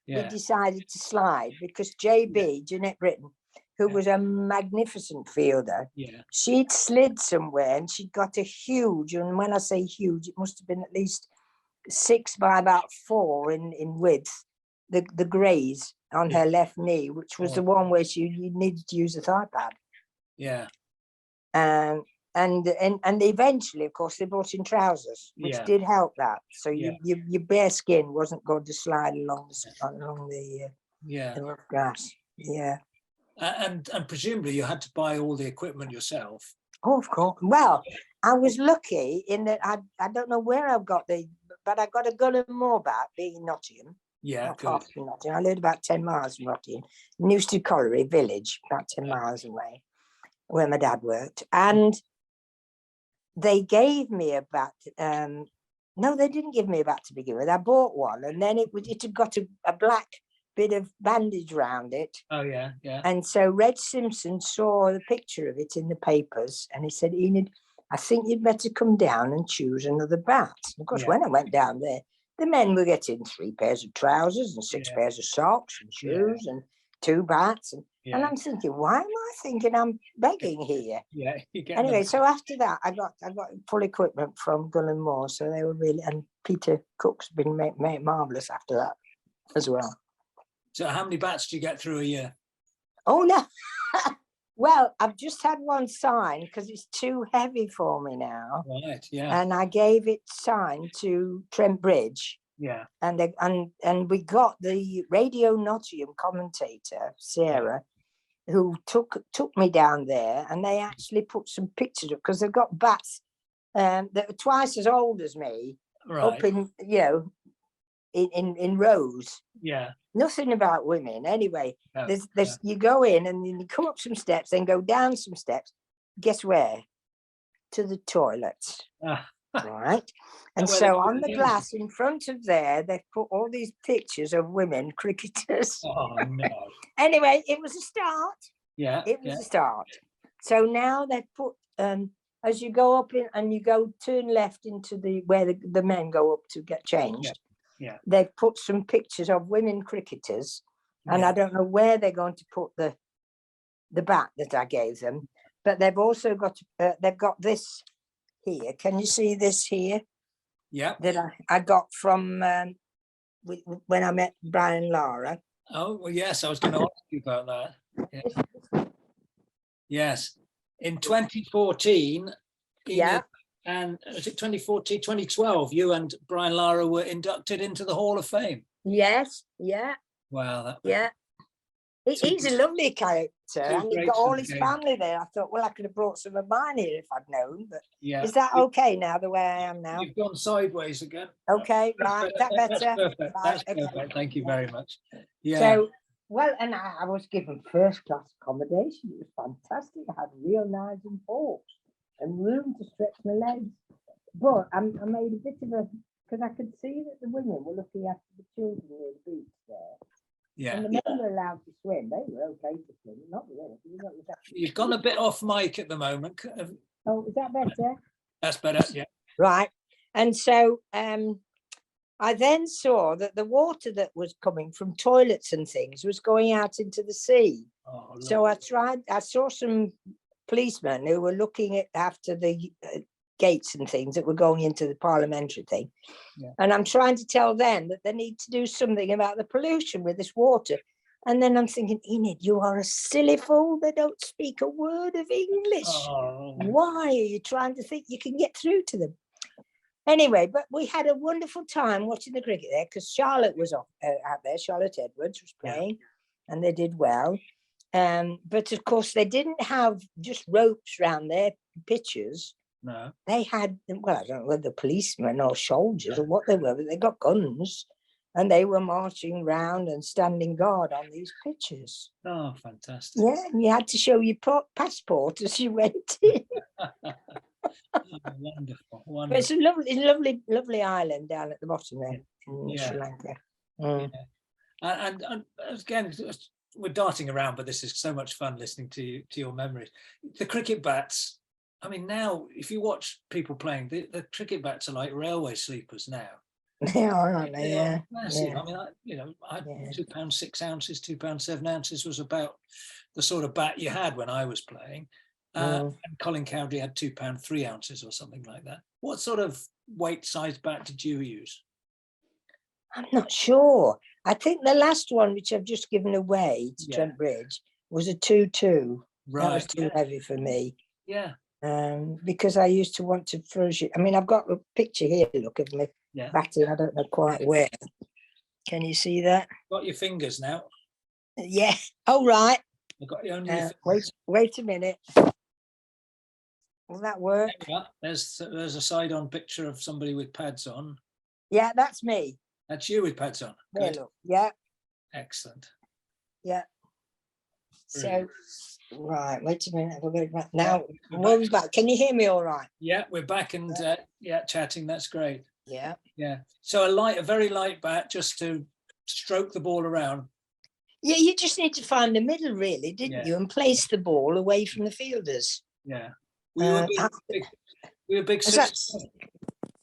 we decided to slide because JB Jeanette Britton, who was a magnificent fielder, she'd slid somewhere and she'd got a huge, and when I say huge, it must have been at least 6 by about 4 in width, the graze on her left knee, which was the one where you needed to use a thigh pad. Yeah. And eventually, of course, they brought in trousers, which did help that. So your bare skin wasn't going to slide along the rough grass. Yeah. And presumably you had to buy all the equipment yourself. Oh, of course. Well, I was lucky in that I don't know where I got but I got a gun and more bat being Nottingham. Yeah, not far from Nottingham. I lived about 10 miles from Nottingham, Newstead Colliery village, about 10 miles away, where my dad worked. And they gave me a bat. No, they didn't give me a bat to begin with. I bought one, and then it had got a black bit of bandage around it. Oh, yeah. And so Reg Simpson saw the picture of it in the papers, and he said, Enid, I think you'd better come down and choose another bat. And of course, when I went down there, the men were getting 3 pairs of trousers and 6 pairs of socks and shoes and 2 bats. And I'm thinking, why am I thinking I'm begging here? Anyway, so after that, I got full equipment from Gull and Moore. So they were really, and Peter Cook's been made marvellous after that as well. So how many bats do you get through a year? Oh, no. Well, I've just had one signed because it's too heavy for me now. Right, yeah. And I gave it signed to Trent Bridge. Yeah. And we got the Radio Nottingham commentator, Sarah, who took me down there, and they actually put some pictures up because they've got bats that are twice as old as me, up in, in rows. Yeah. Nothing about women. Anyway, there's you go in and you come up some steps, then go down some steps. Guess where? To the toilets. Right. And so on the glass in front of there, they've put all these pictures of women cricketers. Oh, no. Anyway, it was a start. Yeah. It was a start. So now they've put, as you go up in and you go turn left into where the men go up to get changed. Yeah. They've put some pictures of women cricketers, and I don't know where they're going to put the bat that I gave them, but they've also got this here. Can you see this here? Yeah. That I got from when I met Brian and Lara. Oh, well, yes, I was going to ask you about that. Yeah. Yes. In 2014, Enid, and was it 2014, 2012, you and Brian Lara were inducted into the Hall of Fame. Yes, yeah. Wow. He's a lovely character, and he's got all his family there. I thought, well, I could have brought some of mine here if I'd known, but is that okay now, the way I am now? You've gone sideways again. Okay, right, that better? That's perfect. Right, That's perfect. Thank you very much. Yeah. So, well, and I was given first-class accommodation. It was fantastic. I had real knives and forks and room to stretch my legs. But I made a bit of because I could see that the women were looking after the children near the beach there. Yeah. And the men were allowed to swim. They were okay to swim, not the women. You've gone a bit off mic at the moment. Oh, is that better? That's better, yeah. Right. And so I then saw that the water that was coming from toilets and things was going out into the sea. Oh, so I saw some policemen who were looking after the gates and things that were going into the parliamentary thing. Yeah. And I'm trying to tell them that they need to do something about the pollution with this water. And then I'm thinking, Enid, you are a silly fool. They don't speak a word of English. Oh. Why are you trying to think you can get through to them? Anyway, but we had a wonderful time watching the cricket there because Charlotte was out there. Charlotte Edwards was playing, and they did well. But of course, they didn't have just ropes around their pitches. No. They had, well, I don't know whether policemen or soldiers or what they were, but they got guns and they were marching round and standing guard on these pitches. Oh, fantastic. Yeah, and you had to show your passport as you went in. Wonderful. But it's a lovely island down at the bottom there in Sri Lanka. Yeah. And again, we're darting around, but this is so much fun listening to your memories. The cricket bats, I mean, now if you watch people playing, the cricket bats are like railway sleepers now. They are, aren't they? Yeah. Massive. Yeah. I mean, £2 6 ounces, £2 7 ounces was about the sort of bat you had when I was playing. And Colin Cowdery had £2 3 ounces or something like that. What sort of weight size bat did you use? I'm not sure. I think the last one, which I've just given away to Trent Bridge, was a 2-2. Right. That was too heavy for me. Yeah. Because I used to want to froze it. I mean, I've got a picture here, look, of me batting. I don't know quite where. Can you see that? Got your fingers now. Yeah. Oh, right. I've got your only wait a minute. Will that work? There's a side-on picture of somebody with pads on. Yeah, that's me. That's you with pads on. There, look. Yeah. Excellent. Yeah. Brilliant. So, right, wait a minute. I'll go back now. We're back. Can you hear me all right? Yeah, we're back and chatting. That's great. Yeah. Yeah. So a very light bat just to stroke the ball around. Yeah, you just need to find the middle, really, didn't you? And place the ball away from the fielders. Yeah. Were you a big six?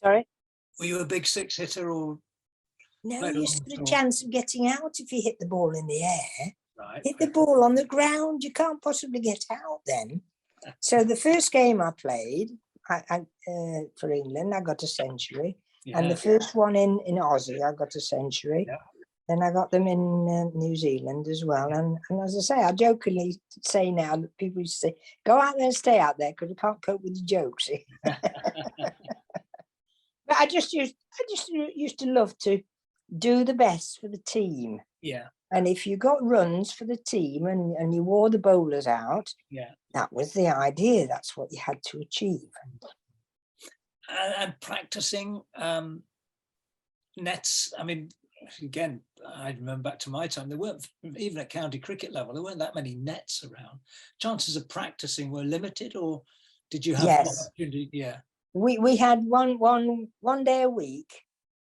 Sorry? Were you a big six hitter or? No, you stood a chance of getting out if you hit the ball in the air. Right. Hit the ball on the ground, you can't possibly get out then. So the first game I played for England, I got a century. Yeah. And the first one in Aussie, I got a century. Yeah. Then I got them in New Zealand as well. And as I say, I jokingly say now that people used to say, go out there and stay out there because we can't cope with the jokes. But I just used to love to do the best for the team. Yeah. And if you got runs for the team and you wore the bowlers out, yeah, that was the idea. That's what you had to achieve. And practicing nets, I mean, again, I remember back to my time, there weren't, even at county cricket level, there weren't that many nets around. Chances of practicing were limited, or did you have an opportunity? Yeah. We had one day a week.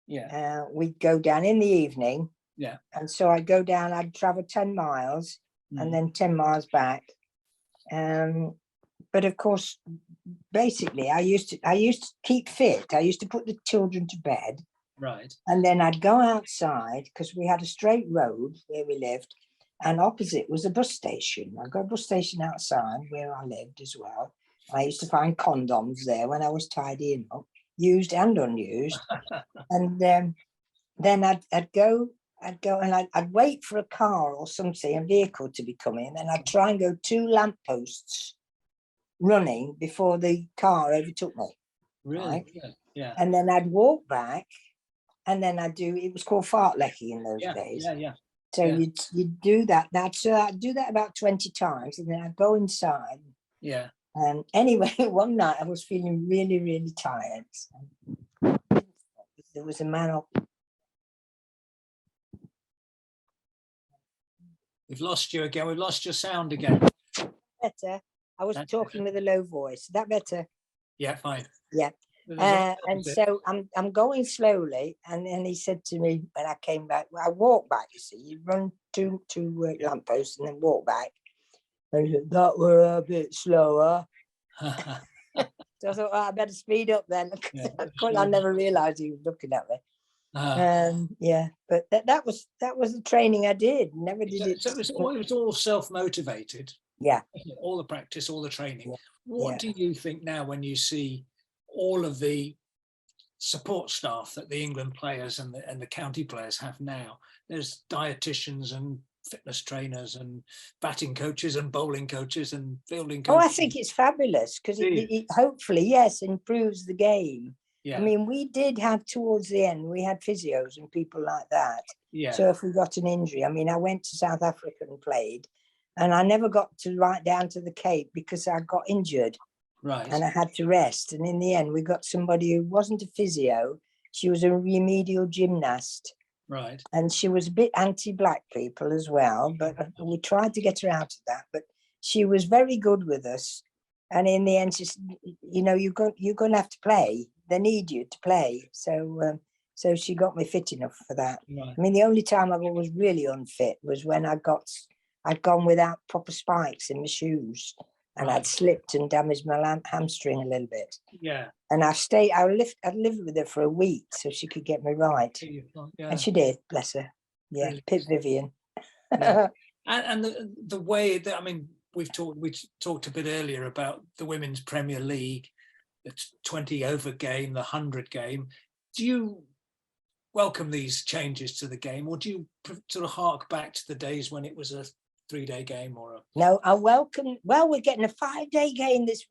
Yeah. We'd go down in the evening. Yeah. And so I'd go down, I'd travel 10 miles and then 10 miles back. But of course, basically I used to keep fit. I used to put the children to bed. Right. And then I'd go outside because we had a straight road where we lived, and opposite was a bus station. I got a bus station outside where I lived as well. I used to find condoms there when I was tidying up, used and unused. And then I'd go and I'd wait for a car or something, a vehicle to be coming, and then I'd try and go 2 lampposts running before the car overtook me. Really? Right? Yeah. And then I'd walk back, and then it was called fartlecking in those days. Yeah. So you'd do that. I'd do that about 20 times, and then I'd go inside. Yeah. And anyway, one night I was feeling really, really tired. There was a man up. We've lost you again. We've lost your sound again. Better. I was talking with a low voice. Is that better? Yeah, fine. Yeah. And so I'm going slowly, and then he said to me when I came back, well, I walked back, you see, you run two lampposts and then walk back. And he said, that were a bit slower. So I thought, I better speed up then. I never realised he was looking at me. Yeah, but that was the training I did. Never did it. So it was all self-motivated. Yeah. All the practice, all the training. Yeah. What do you think now when you see all of the support staff that the England players and the county players have now? There's dietitians and fitness trainers and batting coaches and bowling coaches and fielding coaches. Oh, I think it's fabulous because it hopefully, yes, improves the game. Yeah. I mean, we did have towards the end, we had physios and people like that. Yeah. So if we got an injury, I mean, I went to South Africa and played, and I never got to right down to the Cape because I got injured. Right. And I had to rest. And in the end, we got somebody who wasn't a physio. She was a remedial gymnast. Right. And she was a bit anti-black people as well. But we tried to get her out of that. But she was very good with us. And in the end, she said, you know, you're going to have to play. They need you to play. So she got me fit enough for that. Right. I mean, the only time I was really unfit was when I'd gone without proper spikes in my shoes. And I'd slipped and damaged my hamstring a little bit. Yeah. And I'd lived with her for a week so she could get me right. Yeah. And she did, bless her. Yeah, really. Pip Vivian. Yeah. And the way that, I mean, we talked a bit earlier about the Women's Premier League, the 20 over game, the 100 game. Do you welcome these changes to the game, or do you sort of hark back to the days when it was a 3-day game or a... No, I welcome. Well, we're getting a 5-day game this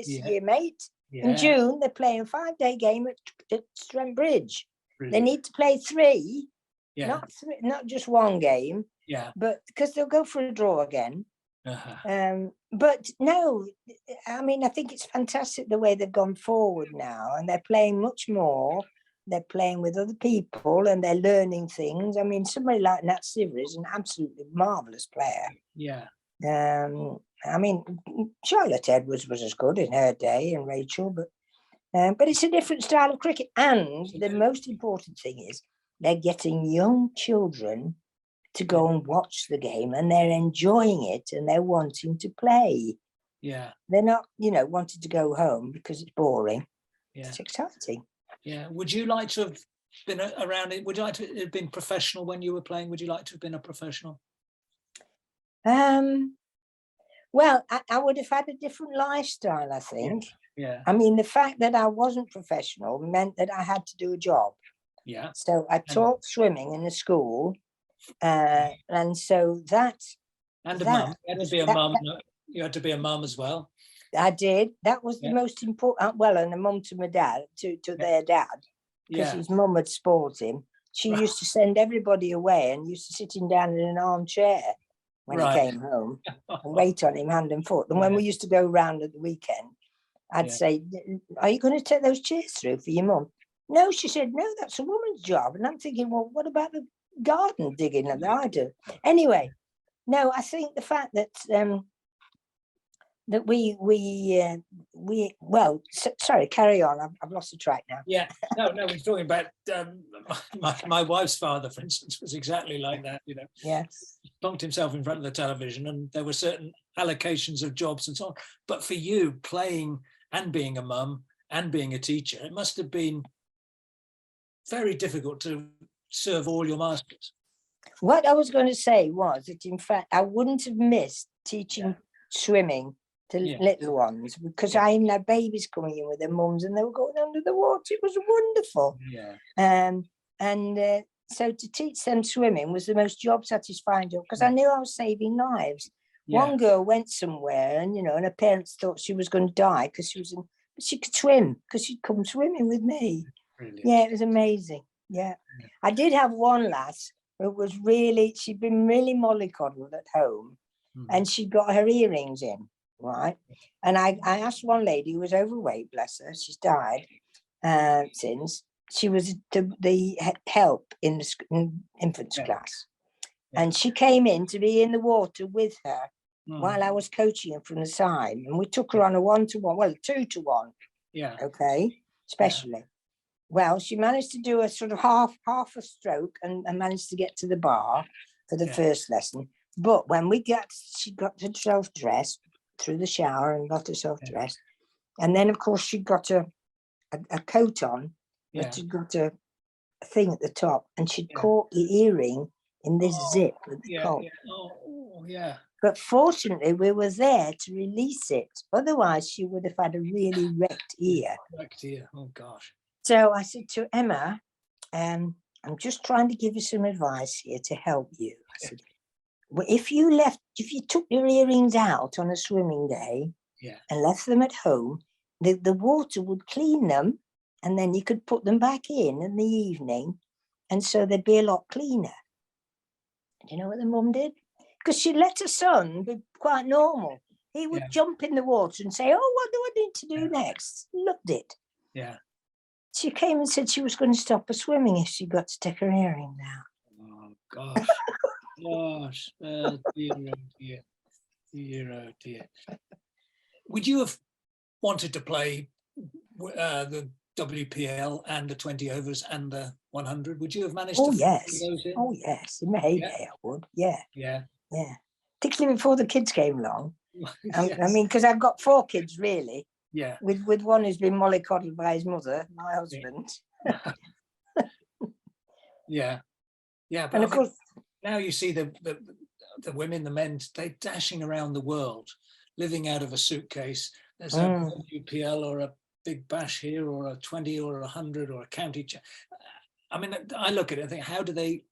year, mate. Yeah. In June, they're playing a 5-day game at Strand Bridge. Brilliant. They need to play 3, not just 1 game. Yeah. But because they'll go for a draw again. But no, I mean, I think it's fantastic the way they've gone forward now, and they're playing much more. They're playing with other people and they're learning things. I mean, somebody like Nat Siver is an absolutely marvellous player. Yeah. I mean, Charlotte Edwards was as good in her day, and Rachel, but it's a different style of cricket. And the most important thing is they're getting young children to go and watch the game, and they're enjoying it and they're wanting to play. Yeah. They're not, wanting to go home because it's boring. Yeah. It's exciting. Yeah. Would you like to have been around it? Would you like to have been professional when you were playing? Would you like to have been a professional? Well, I would have had a different lifestyle, I think. Yeah. I mean, the fact that I wasn't professional meant that I had to do a job. Yeah. So I taught swimming in the school. And so that. And a mum. You had to be a mum. You had to be a mum as well. I did. That was the most important. Well, and a mum to my dad, to their dad, because his mum had spoiled him. She used to send everybody away and used to sit him down in an armchair when he came home and wait on him hand and foot. And when we used to go round at the weekend, I'd say, "Are you going to take those chairs through for your mum?" No, she said, "No, that's a woman's job." And I'm thinking, well, what about the garden digging that I do? Anyway, no, I think the fact that that sorry, carry on. I've lost the track now. Yeah, no, we're talking about my wife's father, for instance, was exactly like that. Yeah, he bunked himself in front of the television, and there were certain allocations of jobs and so on. But for you, playing and being a mum and being a teacher, it must have been very difficult to serve all your masters. What I was going to say was that, in fact, I wouldn't have missed teaching swimming to little ones, because I even had babies coming in with their mums and they were going under the water. It was wonderful. So to teach them swimming was the most job satisfying job, because I knew I was saving lives. One girl went somewhere and her parents thought she was going to die because she could swim, because she'd come swimming with me. Brilliant. Yeah, it was amazing. Yeah. I did have one lass who was she'd been really mollycoddled at home, and she got her earrings in. Right. And I asked one lady who was overweight, bless her, she's died since. She was the help in the infants class. And she came in to be in the water with her while I was coaching her from the side. And we took her on a 1-to-1, well, 2-to-1. Yeah. Okay. Especially. Well, she managed to do a sort of half a stroke and managed to get to the bar for the first lesson. But when she got herself dressed, through the shower and got herself dressed, and then of course she got a coat on, but she'd got a thing at the top, and she'd caught the earring in this zip with the collar. But fortunately we were there to release it, otherwise she would have had a really wrecked ear. Oh gosh. So I said to Emma, I'm just trying to give you some advice here to help you. I said, if you took your earrings out on a swimming day and left them at home, the water would clean them, and then you could put them back in the evening, and so they'd be a lot cleaner. Do you know what the mum did? Because she let her son be quite normal. He would jump in the water and say, "Oh, what do I need to do next?" Loved it. Yeah. She came and said she was going to stop her swimming if she got to take her earrings out. Oh, gosh. Gosh, oh dear. Would you have wanted to play the WPL and the 20 overs and the 100? Would you have managed to yes. those in? Oh, yes. In my heyday, I would. Yeah. Particularly before the kids came along. I mean, because I've got 4 kids, really. Yeah. With one who's been mollycoddled by his mother, my husband. Yeah. But and of course, now you see the women, the men, they're dashing around the world, living out of a suitcase. There's a WPL or a big bash here, or a 20 or a 100 or a county. I mean, I look at it and think, how do they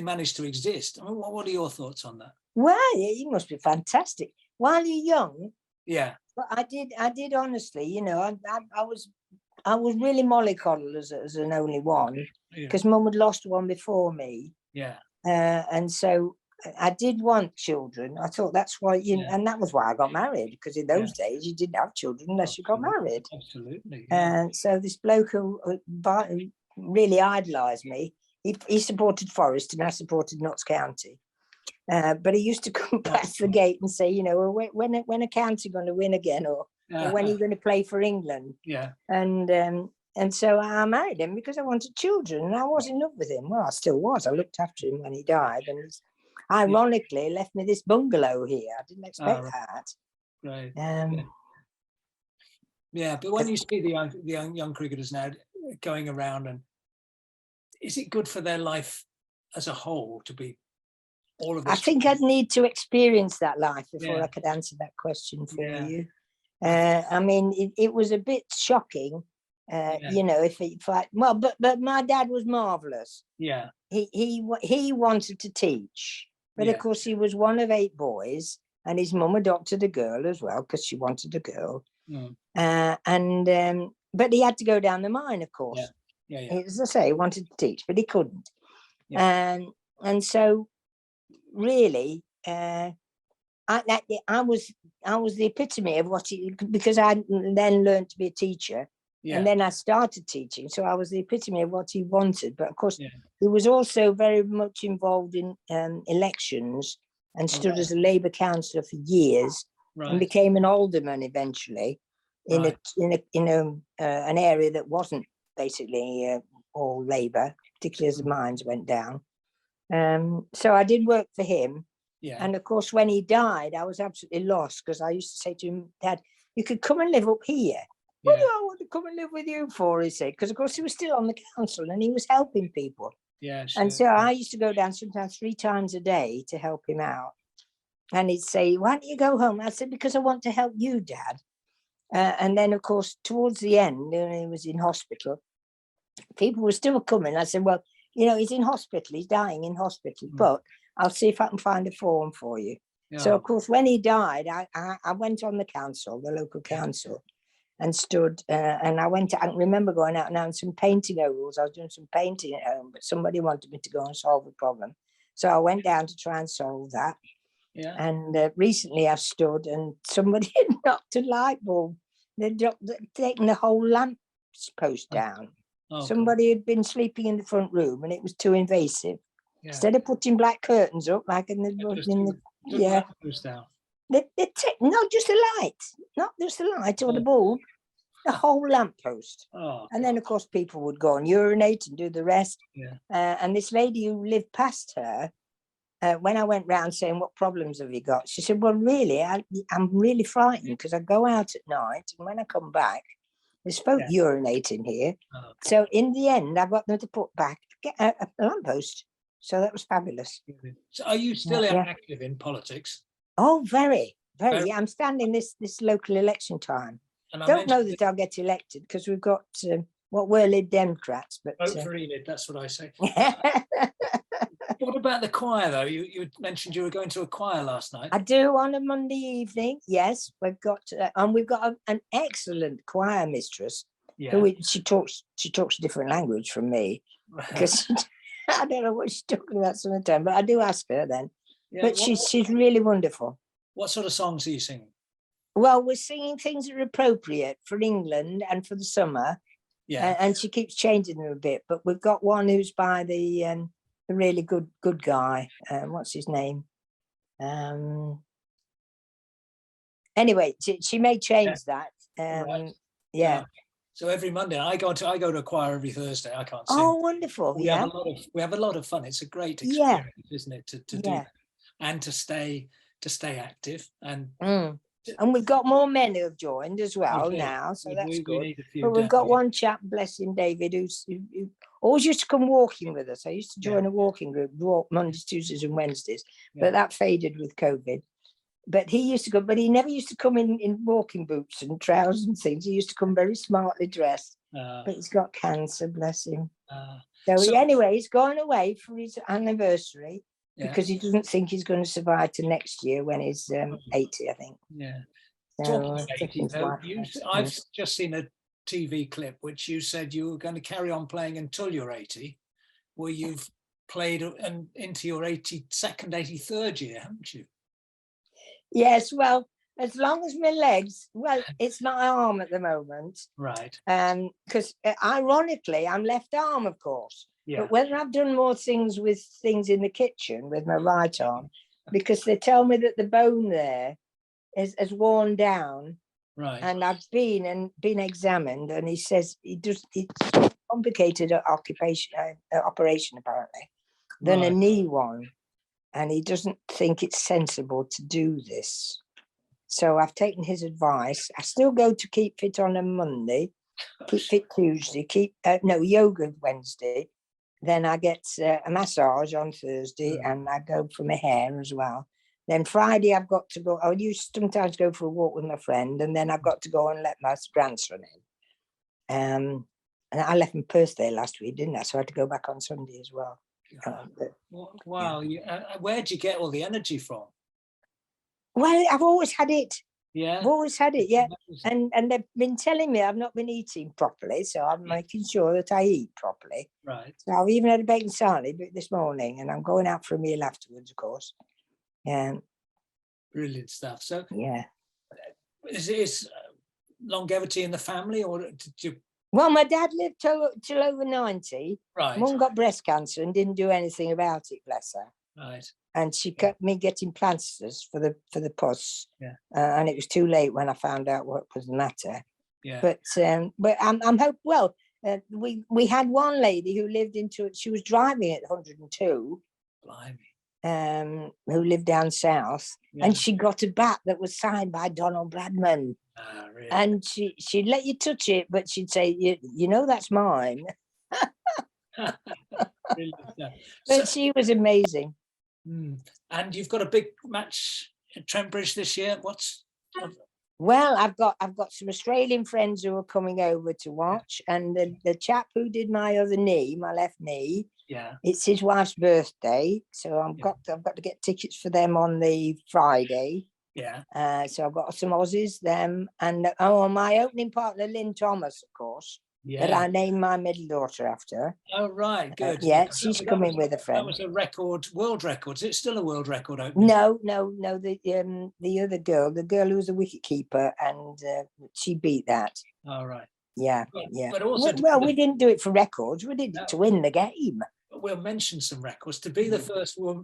manage to exist? I mean, what are your thoughts on that? Well, you must be fantastic. While you're young. Yeah. But I did honestly, I was really mollycoddled as an only one, because Mum had lost one before me. Yeah. And so I did want children. I thought that's why, and that was why I got married, because in those days you didn't have children unless you got married. Absolutely. And so this bloke who really idolised me, he supported Forest and I supported Notts County. But he used to come past the gate and say, when a county going to win again, or when are you going to play for England? Yeah. And so I married him because I wanted children, and I was in love with him. Well, I still was. I looked after him when he died, and ironically left me this bungalow here. I didn't expect that. Right. Um, Yeah, but when you see the young cricketers now going around, and is it good for their life as a whole to be all of I this? think I'd need to experience that life before Yeah. I could answer that question for Yeah. you. I mean, it was a bit shocking, you know, but my dad was marvelous. Yeah. He wanted to teach, but of Yeah. course he was one of 8 boys, and his mum adopted a girl as well because she wanted a girl. But he had to go down the mine, of course. Yeah. As I say, he wanted to teach, but he couldn't. Yeah. And so, really, I was the epitome of what he, because I then learned to be a teacher, and then I started teaching. So I was the epitome of what he wanted. But of course, he was also very much involved in elections and stood as a Labour councillor for years, and became an alderman eventually in an area that wasn't basically all Labour, particularly as the mines went down. So I did work for him. Yeah. And of course, when he died, I was absolutely lost, because I used to say to him, Dad, you could come and live up here. Yeah. What do I want to come and live with you for? He said, because of course he was still on the council and he was helping people. Yeah, sure. And so I used to go down sometimes 3 times a day to help him out. And he'd say, why don't you go home? I said, because I want to help you, Dad. And then, of course, towards the end, when he was in hospital, people were still coming. I said, well, you know, he's in hospital, he's dying in hospital, but I'll see if I can find a form for you. Yeah. So, of course, when he died, I went on the council, the local council, and stood, and I remember going out and having some painting ovals. I was doing some painting at home, but somebody wanted me to go and solve a problem. So I went down to try and solve that. Yeah. And recently I've stood and somebody had knocked a light bulb. They'd taken the whole lamp post down. Oh, somebody had been sleeping in the front room and it was too invasive. Yeah. Instead of putting black curtains up like in the no, just a light, not just a light or the bulb, the whole lamppost. And then of course people would go and urinate and do the rest. Yeah. And this lady who lived past her, when I went round saying, what problems have you got? She said, well, really, I'm really frightened because I go out at night and when I come back, there's folk urinating here. Oh, okay. So in the end, I got them to put back a lamppost. So that was fabulous. So are you still active in politics? Oh, very, very. Yeah, I'm standing this local election time. And I don't know that I'll get elected because we've got what were Lib Democrats. But vote for Enid, that's what I say. What about the choir, though? You mentioned you were going to a choir last night. I do on a Monday evening. Yes, we've got an excellent choir mistress. Yeah. She talks a different language from me because I don't know what she's talking about sometimes, but I do ask her then. Yeah, but she's really wonderful. What sort of songs are you singing? Well, we're singing things that are appropriate for England and for the summer. Yeah, and she keeps changing them a bit. But we've got one who's by the really good guy. What's his name? Anyway, she may change that. Right. Yeah. So every Monday, I go to a choir every Thursday. I can't sing. Oh, wonderful! We have a lot of fun. It's a great experience, isn't it? To do that and to stay active and. And we've got more men who have joined as well now, so that's good. But we've got one chap, bless him, David, who always used to come walking with us. I used to join a walking group, walk Mondays, Tuesdays and Wednesdays, but that faded with COVID. But he used to go, but he never used to come in walking boots and trousers and things. He used to come very smartly dressed, but he's got cancer, bless him. So anyway, he's going away for his anniversary. Yeah. Because he doesn't think he's going to survive to next year when he's 80, I think. Yeah. So, 80, I've just seen a TV clip which you said you were going to carry on playing until you're 80, where you've played into your 82nd, 83rd year, haven't you? Yes, well, as long as my legs, well, it's my arm at the moment. Right. Because ironically, I'm left arm, of course. Yeah. But whether I've done more things with things in the kitchen with my right arm, because they tell me that the bone there has worn down. Right. And I've been examined, and he says it's a complicated operation apparently than a knee one, and he doesn't think it's sensible to do this. So I've taken his advice. I still go to Keep Fit on a Monday, Keep Fit Tuesday, yoga Wednesday. Then I get a massage on Thursday, and I go for my hair as well. Then Friday I've got to go. I used to sometimes go for a walk with my friend, and then I've got to go and let my grandson in. And I left my purse there last week, didn't I? So I had to go back on Sunday as well. Wow. Where'd you get all the energy from? Well, I've always had it. Yeah. I've always had it, yeah. And they've been telling me I've not been eating properly, so I'm making sure that I eat properly. Right. So I've even had a bacon sarnie this morning, and I'm going out for a meal afterwards, of course. Brilliant stuff. So yeah. Is longevity in the family, or did you? Well, my dad lived till over 90. Right. Mum got breast cancer and didn't do anything about it, bless her. Right. And she kept me getting plasters for the pus. Yeah. And it was too late when I found out what was the matter. Yeah. But I'm hope. Well, we had one lady who lived she was driving at 102. Blimey. Who lived down south, and she got a bat that was signed by Donald Bradman. Really? And she'd let you touch it, but she'd say, you know, that's mine. But she was amazing. And you've got a big match at Trent Bridge this year. Well, I've got some Australian friends who are coming over to watch, and the chap who did my other knee, my left knee, it's his wife's birthday, so I've got to get tickets for them on the Friday. So I've got some Aussies, them, and my opening partner, Lynn Thomas, of course, that I named my middle daughter after. Oh, right, good. She's coming with a friend. That was a world record. Is it still a world record opening? No. The other girl, the girl who was a wicket keeper, and she beat that. All right. Yeah. But also, we didn't do it for records. We did it to win the game. We'll mention some records. To be the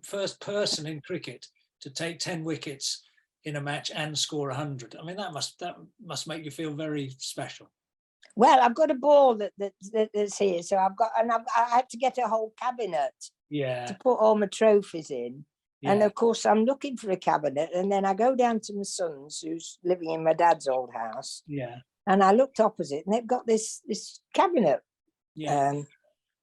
first person in cricket to take 10 wickets in a match and score 100. I mean, that must make you feel very special. Well, I've got a ball that's here, so I had to get a whole cabinet to put all my trophies in. And of course, I'm looking for a cabinet, and then I go down to my son's, who's living in my dad's old house. And I looked opposite, and they've got this cabinet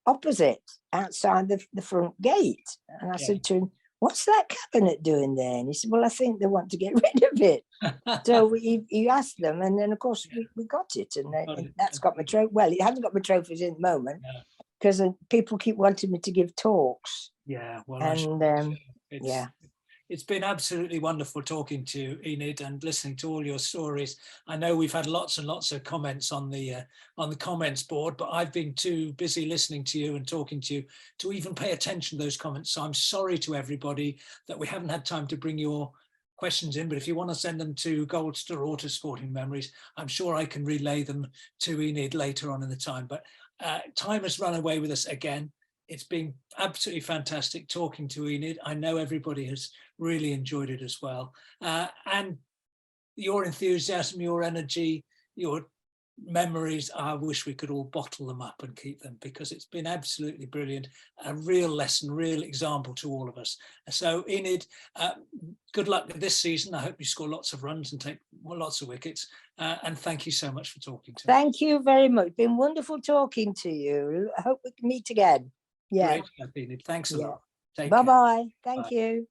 opposite outside the front gate. And I said to him, "What's that cabinet doing there?" And he said, "Well, I think they want to get rid of it." So he asked them, and then of course we got it, and that's got my trophy. Well, it hasn't got my trophies in the moment because people keep wanting me to give talks. It's been absolutely wonderful talking to you, Enid, and listening to all your stories. I know we've had lots and lots of comments on the comments board, but I've been too busy listening to you and talking to you to even pay attention to those comments. So I'm sorry to everybody that we haven't had time to bring your questions in, but if you want to send them to Goldster or to Sporting Memories, I'm sure I can relay them to Enid later on in the time. But time has run away with us again. It's been absolutely fantastic talking to Enid. I know everybody has really enjoyed it as well. And your enthusiasm, your energy, your memories, I wish we could all bottle them up and keep them, because it's been absolutely brilliant. A real lesson, real example to all of us. So Enid, good luck with this season. I hope you score lots of runs and take lots of wickets. And thank you so much for talking to me. Thank you very much. It's been wonderful talking to you. I hope we can meet again. Great, Enid. Thanks a lot. Bye-bye. Thank you.